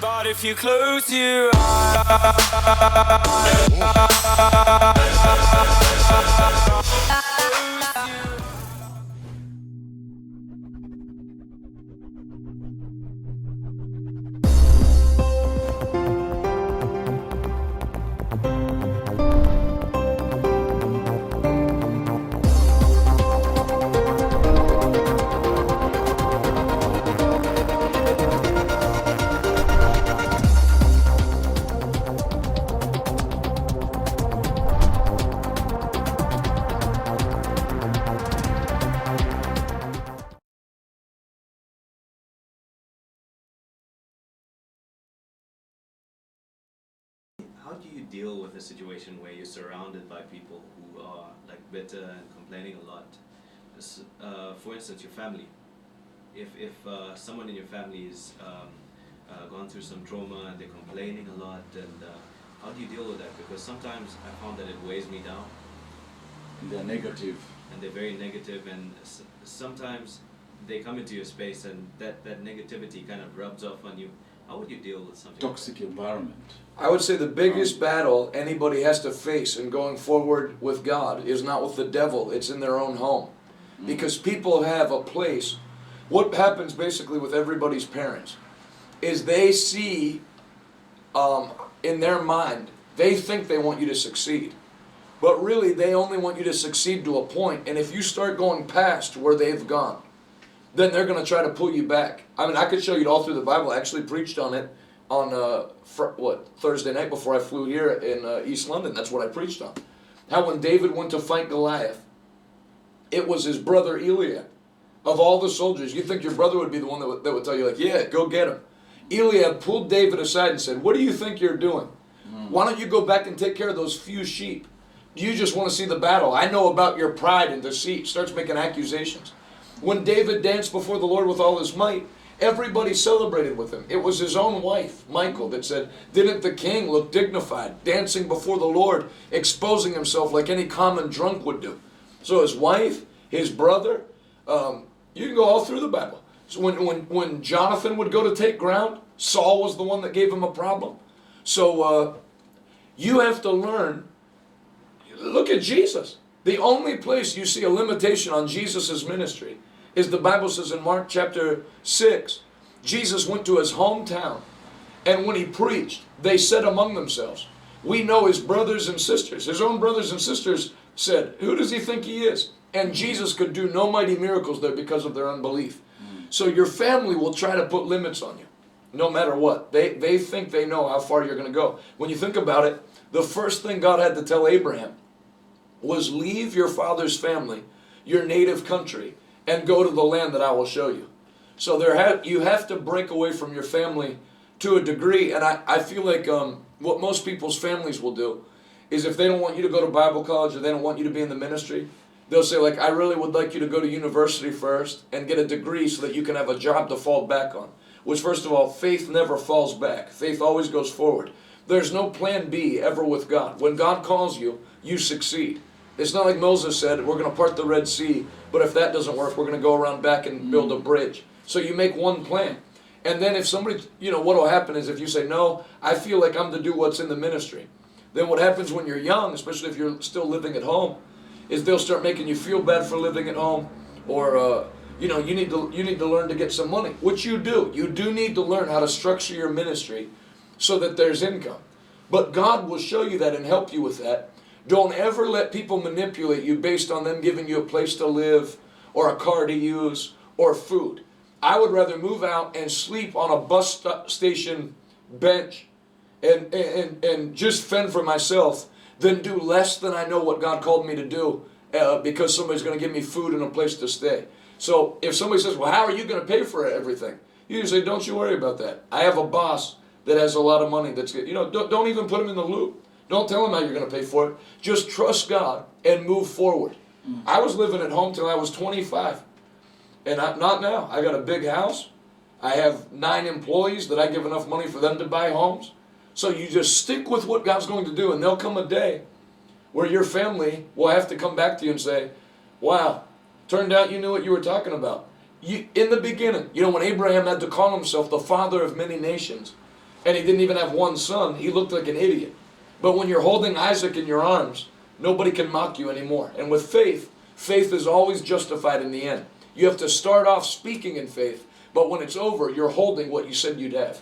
But if you close your eyes, how do you deal with a situation where you're surrounded by people who are like bitter and complaining a lot? For instance, your family. If someone in your family is gone through some trauma and they're complaining a lot, and how do you deal with that? Because sometimes I found that it weighs me down. They're negative. And they're very negative, and sometimes they come into your space and that negativity kind of rubs off on you. How would you deal with something Toxic like that? environment. I would say the biggest battle anybody has to face in going forward with God is not with the devil, it's in their own home. Because people have a place. What happens basically with everybody's parents is they see in their mind, they think they want you to succeed. But really, they only want you to succeed to a point. And if you start going past where they've gone, then they're going to try to pull you back. I mean, I could show you it all through the Bible. I actually preached on it on Thursday night before I flew here in East London. That's what I preached on. How when David went to fight Goliath, it was his brother Eliab. Of all the soldiers, you think your brother would be the one that would tell you, like, yeah, go get him. Eliab pulled David aside and said, what do you think you're doing? Why don't you go back and take care of those few sheep? Do you just want to see the battle? I know about your pride and deceit. Starts making accusations. When David danced before the Lord with all his might, everybody celebrated with him. It was his own wife, Michal, that said, didn't the king look dignified, dancing before the Lord, exposing himself like any common drunk would do? So his wife, his brother, you can go all through the Bible. So when Jonathan would go to take ground, Saul was the one that gave him a problem. So you have to learn. Look at Jesus. The only place you see a limitation on Jesus' ministry is the Bible says in Mark chapter 6, Jesus went to his hometown, and when he preached, they said among themselves, we know his brothers and sisters. His own brothers and sisters said, who does he think he is? And Jesus could do no mighty miracles there because of their unbelief. So your family will try to put limits on you, no matter what. They think they know how far you're going to go. When you think about it, the first thing God had to tell Abraham was leave your father's family, your native country, and go to the land that I will show you. So you have to break away from your family to a degree. And I feel like what most people's families will do is if they don't want you to go to Bible college or they don't want you to be in the ministry, they'll say, like, I really would like you to go to university first and get a degree so that you can have a job to fall back on. Which, first of all, faith never falls back. Faith always goes forward. There's no plan B ever with God. When God calls you, you succeed. It's not like Moses said, we're going to part the Red Sea, but if that doesn't work, we're going to go around back and build a bridge. So you make one plan. And then if somebody, what will happen is if you say, no, I feel like I'm to do what's in the ministry. Then what happens when you're young, especially if you're still living at home, is they'll start making you feel bad for living at home, or you need to learn to get some money, which you do. You do need to learn how to structure your ministry so that there's income. But God will show you that and help you with that. Don't ever let people manipulate you based on them giving you a place to live or a car to use or food. I would rather move out and sleep on a bus station bench and just fend for myself than do less than I know what God called me to do because somebody's going to give me food and a place to stay. So if somebody says, well, how are you going to pay for everything? You say, don't you worry about that. I have a boss that has a lot of money that's, don't even put him in the loop. Don't tell him how you're going to pay for it. Just trust God and move forward. I was living at home till I was 25. And not now. I got a big house. I have 9 employees that I give enough money for them to buy homes. So you just stick with what God's going to do, and there'll come a day where your family will have to come back to you and say, wow, turned out you knew what you were talking about. In the beginning, when Abraham had to call himself the father of many nations, and he didn't even have one son, he looked like an idiot. But when you're holding Isaac in your arms, nobody can mock you anymore. And with faith, faith is always justified in the end. You have to start off speaking in faith, but when it's over, you're holding what you said you'd have.